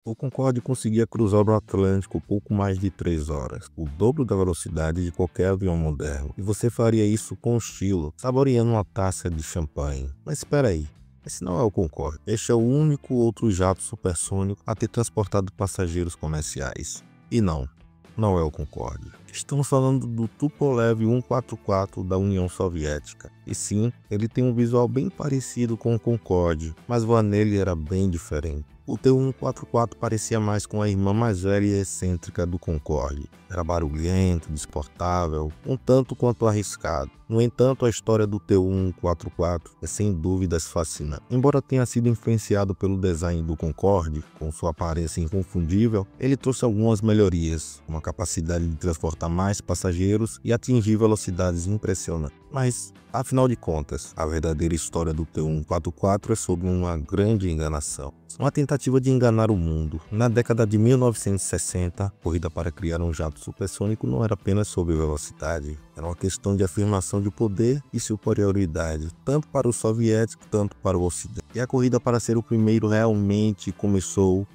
O Concorde conseguia cruzar o Atlântico pouco mais de 3 horas, o dobro da velocidade de qualquer avião moderno. E você faria isso com estilo, saboreando uma taça de champanhe. Mas espera aí, esse não é o Concorde. Este é o único outro jato supersônico a ter transportado passageiros comerciais. E não é o Concorde. Estamos falando do Tupolev 144 da União Soviética. E sim, ele tem um visual bem parecido com o Concorde, mas voar nele era bem diferente. O Tu-144 parecia mais com a irmã mais velha e excêntrica do Concorde. Era barulhento, desportável, um tanto quanto arriscado. No entanto, a história do Tu-144 é sem dúvidas fascinante. Embora tenha sido influenciado pelo design do Concorde, com sua aparência inconfundível, ele trouxe algumas melhorias, como a capacidade de transportar mais passageiros e atingir velocidades impressionantes. Mas, afinal de contas, a verdadeira história do Tu-144 é sobre uma grande enganação. Uma tentativa de enganar o mundo. Na década de 1960, a corrida para criar um jato supersônico não era apenas sobre velocidade, era uma questão de afirmação de poder e superioridade, tanto para os soviéticos, tanto para o Ocidente. E a corrida para ser o primeiro realmente começou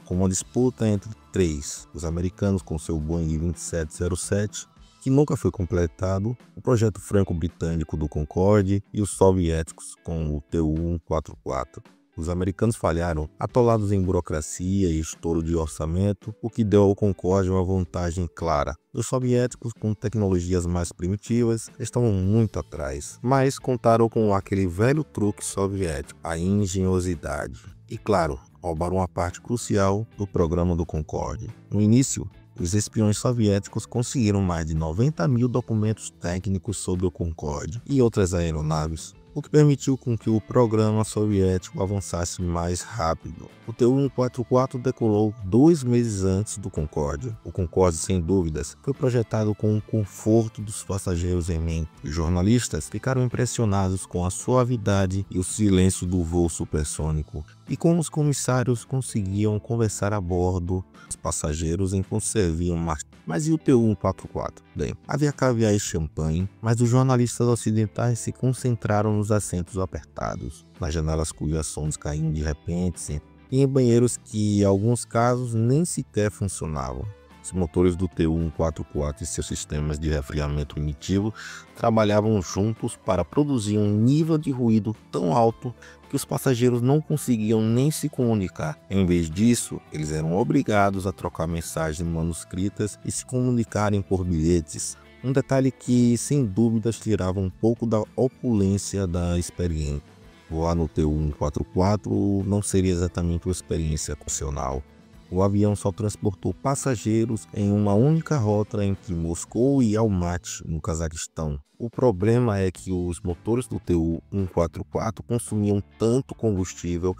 com uma disputa entre três: os americanos com seu Boeing 2707, que nunca foi completado, o projeto franco-britânico do Concorde, e os soviéticos com o Tu-144. Os americanos falharam, atolados em burocracia e estouro de orçamento, o que deu ao Concorde uma vantagem clara. Os soviéticos, com tecnologias mais primitivas, estavam muito atrás, mas contaram com aquele velho truque soviético, a engenhosidade. E claro, roubaram uma parte crucial do programa do Concorde. No início, os espiões soviéticos conseguiram mais de 90 mil documentos técnicos sobre o Concorde e outras aeronaves, o que permitiu com que o programa soviético avançasse mais rápido. O Tu-144 decolou 2 meses antes do Concorde. O Concorde, sem dúvidas, foi projetado com o conforto dos passageiros em mente. Os jornalistas ficaram impressionados com a suavidade e o silêncio do voo supersônico, e como os comissários conseguiam conversar a bordo. Os passageiros enquanto serviam mais. Mas e o Tu-144? Bem, havia caviar e champanhe, mas os jornalistas ocidentais se concentraram nos assentos apertados, nas janelas cujas sons caíam de repente, e em banheiros que, em alguns casos, nem sequer funcionavam. Os motores do Tu-144 e seus sistemas de resfriamento primitivo trabalhavam juntos para produzir um nível de ruído tão alto que os passageiros não conseguiam nem se comunicar. Em vez disso, eles eram obrigados a trocar mensagens manuscritas e se comunicarem por bilhetes. Um detalhe que, sem dúvidas, tirava um pouco da opulência da experiência. Voar no Tu-144 não seria exatamente uma experiência funcional. O avião só transportou passageiros em uma única rota entre Moscou e Almaty, no Cazaquistão. O problema é que os motores do Tu-144 consumiam tanto combustível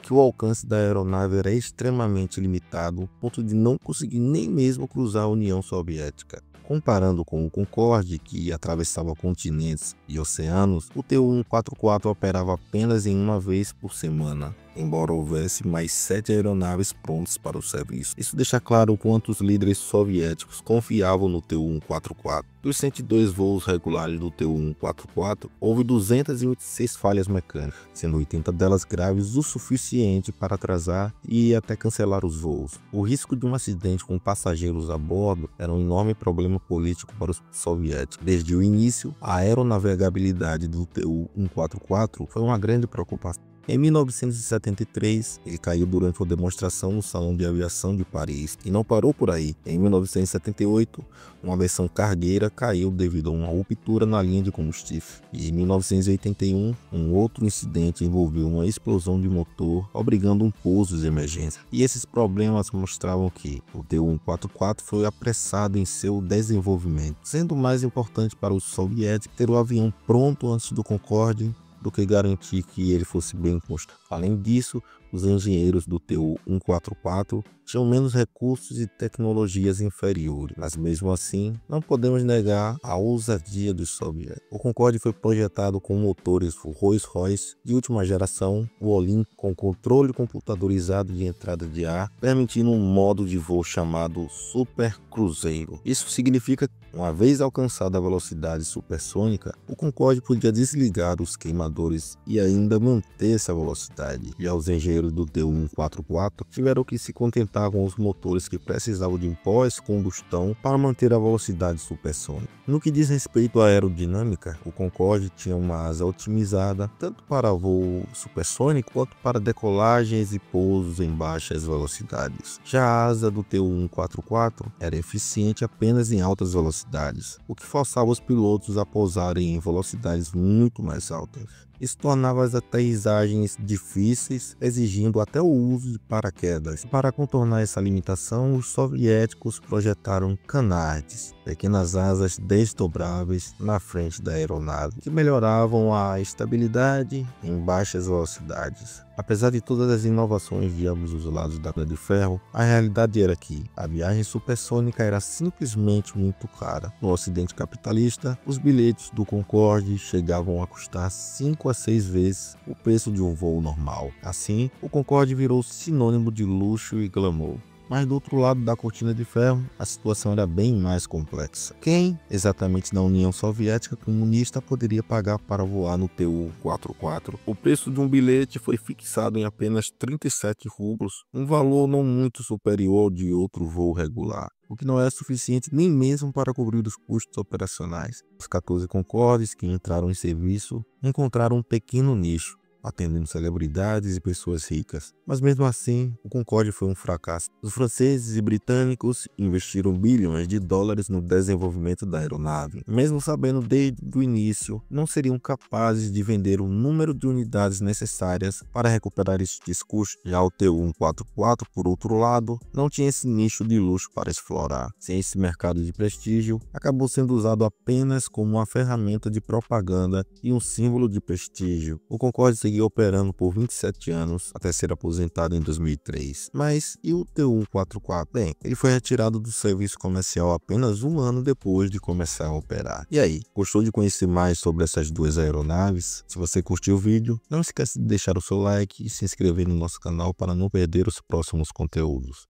que o alcance da aeronave era extremamente limitado, ao ponto de não conseguir nem mesmo cruzar a União Soviética. Comparando com o Concorde, que atravessava continentes e oceanos, o Tu-144 operava apenas em uma vez por semana, embora houvesse mais 7 aeronaves prontas para o serviço. Isso deixa claro o quanto os líderes soviéticos confiavam no Tu-144. Dos 102 voos regulares do Tu-144, houve 226 falhas mecânicas, sendo 80 delas graves o suficiente para atrasar e até cancelar os voos. O risco de um acidente com passageiros a bordo era um enorme problema político para os soviéticos. Desde o início, a aeronavegabilidade do Tu-144 foi uma grande preocupação. Em 1973, ele caiu durante uma demonstração no Salão de Aviação de Paris, e não parou por aí. Em 1978, uma versão cargueira caiu devido a uma ruptura na linha de combustível. E em 1981, um outro incidente envolveu uma explosão de motor, obrigando um pouso de emergência. E esses problemas mostravam que o Tu-144 foi apressado em seu desenvolvimento, sendo mais importante para os soviéticos ter o avião pronto antes do Concorde do que garantir que ele fosse bem construído. Além disso, os engenheiros do Tu-144 tinham menos recursos e tecnologias inferiores, mas mesmo assim, não podemos negar a ousadia dos soviéticos. O Concorde foi projetado com motores Rolls-Royce de última geração, o Olympus com controle computadorizado de entrada de ar, permitindo um modo de voo chamado Super Cruzeiro. Isso significa que, uma vez alcançada a velocidade supersônica, o Concorde podia desligar os queimadores e ainda manter essa velocidade. Já os engenheiros engenheiros do Tu-144 tiveram que se contentar com os motores que precisavam de pós-combustão para manter a velocidade supersônica. No que diz respeito à aerodinâmica, o Concorde tinha uma asa otimizada tanto para voo supersônico quanto para decolagens e pousos em baixas velocidades. Já a asa do Tu-144 era eficiente apenas em altas velocidades, o que forçava os pilotos a pousarem em velocidades muito mais altas. Isso tornava as aterrissagens difíceis, exigindo até o uso de paraquedas. Para contornar essa limitação, os soviéticos projetaram canards, pequenas asas desdobráveis na frente da aeronave, que melhoravam a estabilidade em baixas velocidades. Apesar de todas as inovações de ambos os lados da Pedra de Ferro, a realidade era que a viagem supersônica era simplesmente muito cara. No ocidente capitalista, os bilhetes do Concorde chegavam a custar 5 a 6 vezes o preço de um voo normal. Assim, o Concorde virou sinônimo de luxo e glamour. Mas do outro lado da cortina de ferro, a situação era bem mais complexa. Quem, exatamente na União Soviética comunista, poderia pagar para voar no Tu-144? O preço de um bilhete foi fixado em apenas 37 rublos, um valor não muito superior ao de outro voo regular, o que não era suficiente nem mesmo para cobrir os custos operacionais. Os 14 Concordes que entraram em serviço encontraram um pequeno nicho, atendendo celebridades e pessoas ricas. Mas mesmo assim, o Concorde foi um fracasso. Os franceses e britânicos investiram bilhões de dólares no desenvolvimento da aeronave. Mesmo sabendo desde o início, não seriam capazes de vender o número de unidades necessárias para recuperar estes custos. Já o Tu-144, por outro lado, não tinha esse nicho de luxo para explorar. Sem esse mercado de prestígio, acabou sendo usado apenas como uma ferramenta de propaganda e um símbolo de prestígio. O Concorde seguiu operando por 27 anos até ser aposentado em 2003. Mas e o Tu-144? Bem, ele foi retirado do serviço comercial apenas um ano depois de começar a operar. E aí, gostou de conhecer mais sobre essas duas aeronaves? Se você curtiu o vídeo, não esqueça de deixar o seu like e se inscrever no nosso canal para não perder os próximos conteúdos.